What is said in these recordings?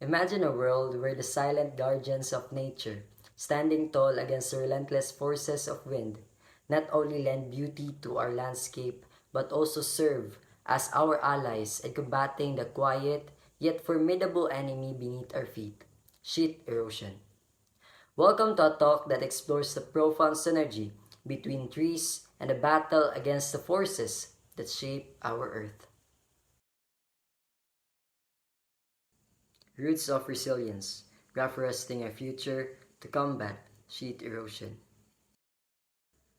Imagine a world where the silent guardians of nature, standing tall against the relentless forces of wind, not only lend beauty to our landscape but also serve as our allies in combating the quiet yet formidable enemy beneath our feet, sheet erosion. Welcome to a talk that explores the profound synergy between trees and the battle against the forces that shape our Earth. Roots of Resilience, Reforesting a Future to Combat Sheet Erosion.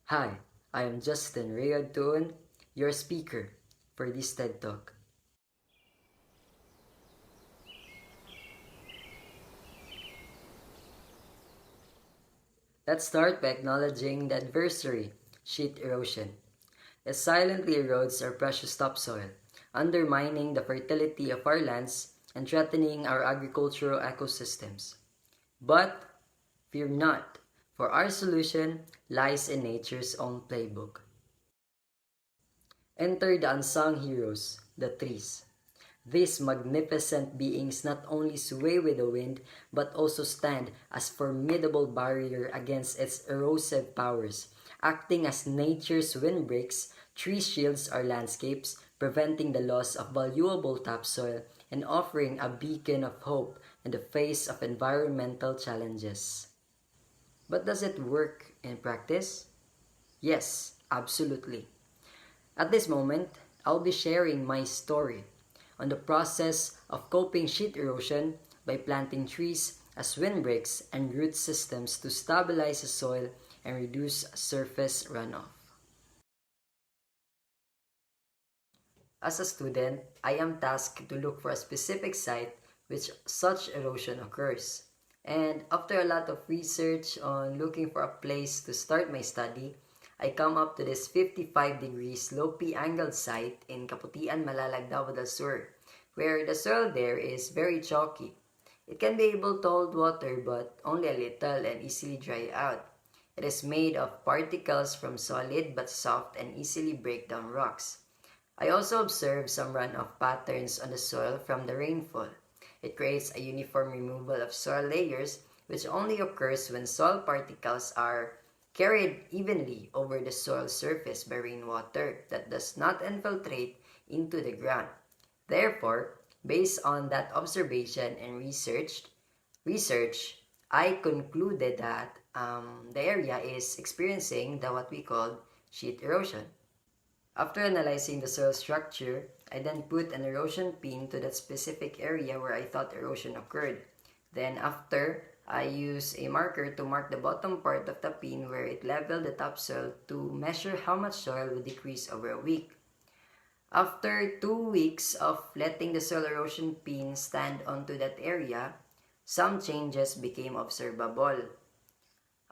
Hi, I am Justine Adtuon, your speaker for this TED Talk. Let's start by acknowledging the adversary, sheet erosion. It silently erodes our precious topsoil, undermining the fertility of our lands and threatening our agricultural ecosystems. But fear not, for our solution lies in nature's own playbook. Enter the unsung heroes, the trees. These magnificent beings not only sway with the wind but also stand as formidable barrier against its erosive powers. Acting as nature's windbreaks, trees shields our landscapes, preventing the loss of valuable topsoil and offering a beacon of hope in the face of environmental challenges. But does it work in practice? Yes, absolutely. At this moment, I'll be sharing my story on the process of coping sheet erosion by planting trees as windbreaks and root systems to stabilize the soil and reduce surface runoff. As a student, I am tasked to look for a specific site which such erosion occurs. And after a lot of research on looking for a place to start my study, I come up to this 55 degrees slopey angled site in Kaputian, Malalag, Davao del Sur, where the soil there is very chalky. It can be able to hold water but only a little and easily dry out. It is made of particles from solid but soft and easily break down rocks. I also observe some runoff patterns on the soil from the rainfall. It creates a uniform removal of soil layers which only occurs when soil particles are carried evenly over the soil surface by rainwater that does not infiltrate into the ground. Therefore, based on that observation and research, I concluded that the area is experiencing what we call sheet erosion. After analyzing the soil structure, I then put an erosion pin to that specific area where I thought erosion occurred. Then after, I use a marker to mark the bottom part of the pin where it leveled the topsoil to measure how much soil would decrease over a week. After 2 weeks of letting the soil erosion pin stand onto that area, some changes became observable.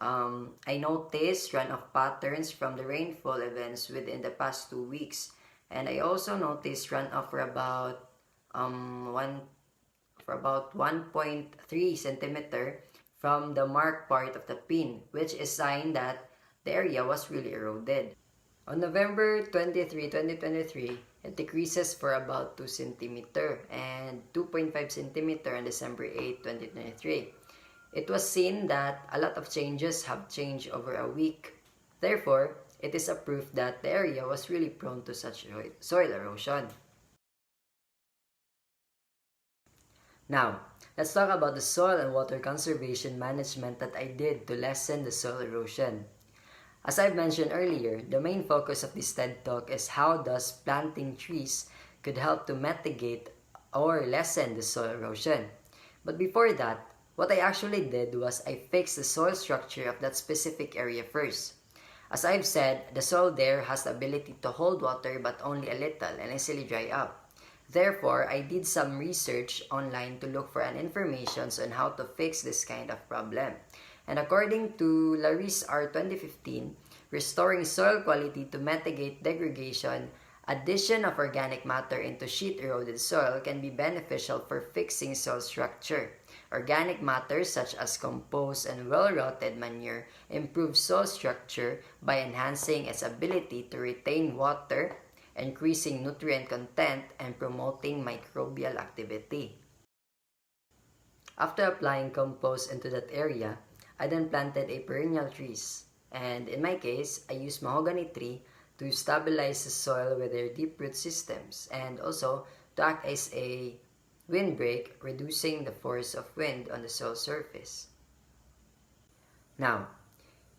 I noticed runoff patterns from the rainfall events within the past 2 weeks, and I also noticed runoff for about 1.3 centimeter from the marked part of the pin, which is sign that the area was really eroded. On November 23, 2023, it decreases for about 2 centimeter and 2.5 centimeter on December 8, 2023. It was seen that a lot of changes have changed over a week. Therefore, it is a proof that the area was really prone to such soil erosion. Now, let's talk about the soil and water conservation management that I did to lessen the soil erosion. As I've mentioned earlier, the main focus of this TED Talk is how does planting trees could help to mitigate or lessen the soil erosion. But before that, what I actually did was I fixed the soil structure of that specific area first. As I've said, the soil there has the ability to hold water but only a little and easily dry up. Therefore, I did some research online to look for information on how to fix this kind of problem. And according to Laris R. 2015, restoring soil quality to mitigate degradation, addition of organic matter into sheet-eroded soil can be beneficial for fixing soil structure. Organic matter such as compost and well-rotted manure improve soil structure by enhancing its ability to retain water, increasing nutrient content, and promoting microbial activity. After applying compost into that area, I then planted a perennial trees. And in my case, I used mahogany tree to stabilize the soil with their deep root systems and also to act as a windbreak, reducing the force of wind on the soil surface. Now,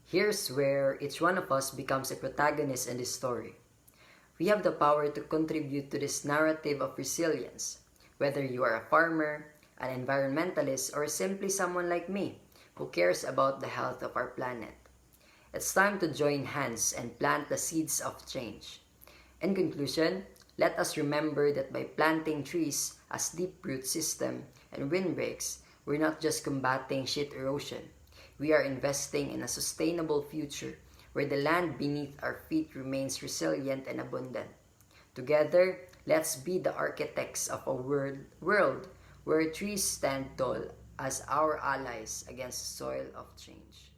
here's where each one of us becomes a protagonist in this story. We have the power to contribute to this narrative of resilience, whether you are a farmer, an environmentalist, or simply someone like me who cares about the health of our planet. It's time to join hands and plant the seeds of change. In conclusion, let us remember that by planting trees as deep root system and windbreaks, we're not just combating sheet erosion. We are investing in a sustainable future where the land beneath our feet remains resilient and abundant. Together, let's be the architects of a world where trees stand tall as our allies against the soil of change.